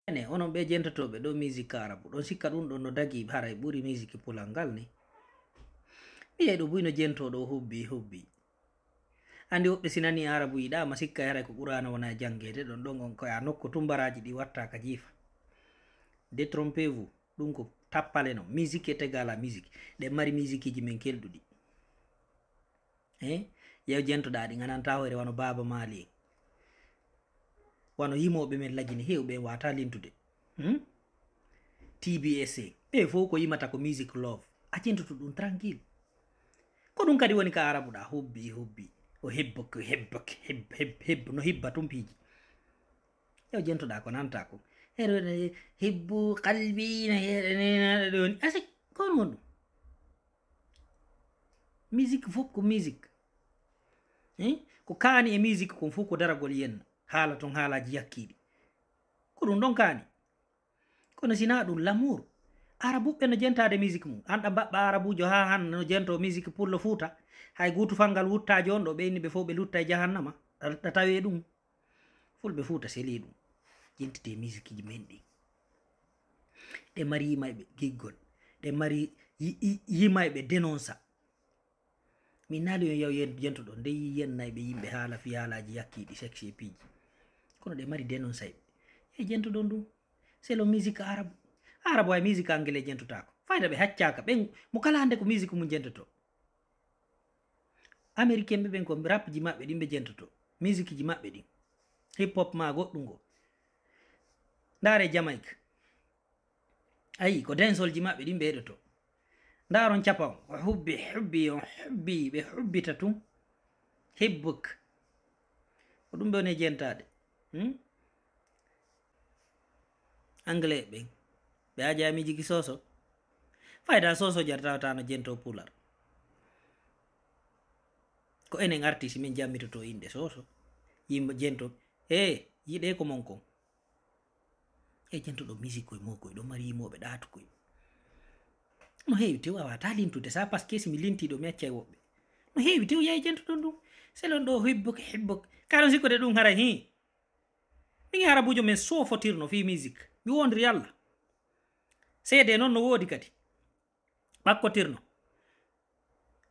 ene onon ɓe jentotoɓe ɗo musique arabu ɗon sikka ɗum ɗon no dagi haray ɓuri musique pulal ngal ni mi yeyi ɗo buyno jentoɗo hubbi andi woɓɓe sinani arabu yiɗama sikka haray ko ɓurano wona jangede ɗon ɗon on koye a nokko tumbaraji ɗi watta ka jiifa détrompez vous ɗum ko tappale no musique est égal à musique ɗen mari musique ji men kelɗuɗi yew jentoɗa ɗi gananta hoyre wano baba mali en wano yimoɓe men lagini hewɓe en wata lintude TBS ɓe fof ko yimata ko music love a jentoto ɗum tranquille ko ɗum kadi woni ka arabu ɗa hubbi o hebbo no hibba tumpiji yew jentoɗa ko nanta ko heɗe hibbu qalbi woni asi kon won ɗum musique fof ko musique ko kaani e musique kon fof ko daragol yenna haala ton haalaji yakkiɗi ko ɗum ɗon kaani kono sina ɗum l'amour arabuɓe no jentade musique mum anɗa mbaɓɓa arabujo ha han no jento musique pour le fouta hay gutufal ngal wuttaji on ɗo ɓeyniɓe fof ɓe lutta e jahannama ɗa tawe ɗum fulɓe fouta seli ɗum jentite musique ji men ɗi ɗe mari yimayɓe giggol ɗe mari yimayɓe dénonça min naali yo yaw jentoɗo nde yennayɓe yimɓe haala fi haalaji yakkiɗi sexe e piiji kono ɗe mari dénonça ɓe e jentoɗon ɗum c'est le musique arabe way musique anglais jentotako fayda ɓe haccaka ɓen mo kala hande ko musique mum jentoto américain ɓe ɓen ko rap ji maɓɓe ɗin ɓe jentoto musique ji maɓɓe ɗin hip hop ma goɗɗum go ndaare Jamaïque ayi ko dancehall ji maɓɓe ɗin ɓe heɗoto ndaron capan hubbi ɓe hubbita tum hibbuk ko ɗum ɓe woni jentade anglais ɓen ɓe ajami jigi soso fayda soso jartawatano jento pular ko enen artiste min jammitoto inde soso yimɓe jento yiɗe ko mon kon jentoɗo musique koye mo koye ɗo mari yimoɓe ɗaatu koye no heewi tew a wata lintude sa par ce que si mi lintiɗo mi accay woɓɓe no heewi tew yahi jentoɗon ɗum selon ɗo hibbok kaɗon sikkode ɗum haray min arabujo men sofotirno fi musique mi wondiri Allah seede noon no woodi kadi ɓakkotirno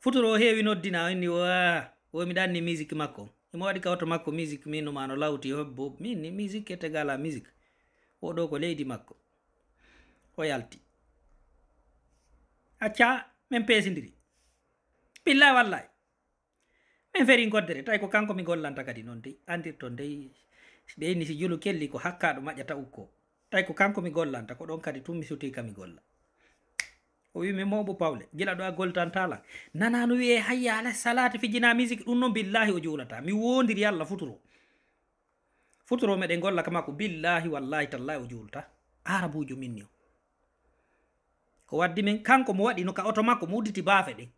futuro o heewi noddina inni o mi ɗanni musique makko imo waɗi kawto makko musique min numa no lawti hobbo min ni musique est égal à musique oɗo ko leydi makko o yalti acca min peesidiri billahi wallahi min feri goddere tawi ko kanko mi gollanta kadi noon dey andirton dey ɓeyni si julu kelli ko hakkaɗo maƴƴata ukko tawi ko kanko mi gollanta ko ɗon kadi tun mi sutika mi golla o wimi mawɓo pawle gila ɗo a goltantala nana no wiye hayya ala salati fijina musique ɗum noon billahi o julata mi wondiri Allah futuro meɗen golla kama ko billahi wallahi tallahi o julta arabujo minni o ko waddi min kanko mo waɗi no ka oto makko mo udditi baafe ɗen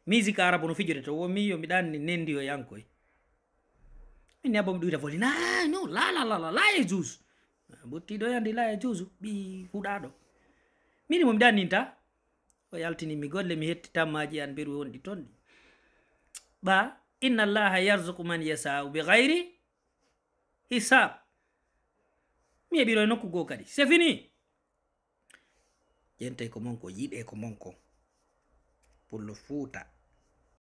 musique arabu no fijode to womi yo mi ɗanni nendi o yankoy min abo mi ɗuyta foli no la e jus bottiɗo yandi la e jus ɓi huɗaɗo mini momi ɗanninta o yaltini mi golle mi hetti tammaji an mbiru wonɗi toon ɗi ɓa inna allaha yarzuku man yasau bi gayri hisab mi heɓiro e nokku goo kadi c'est fini jente ko mon ko yiɗe ko mon ko pour le fouta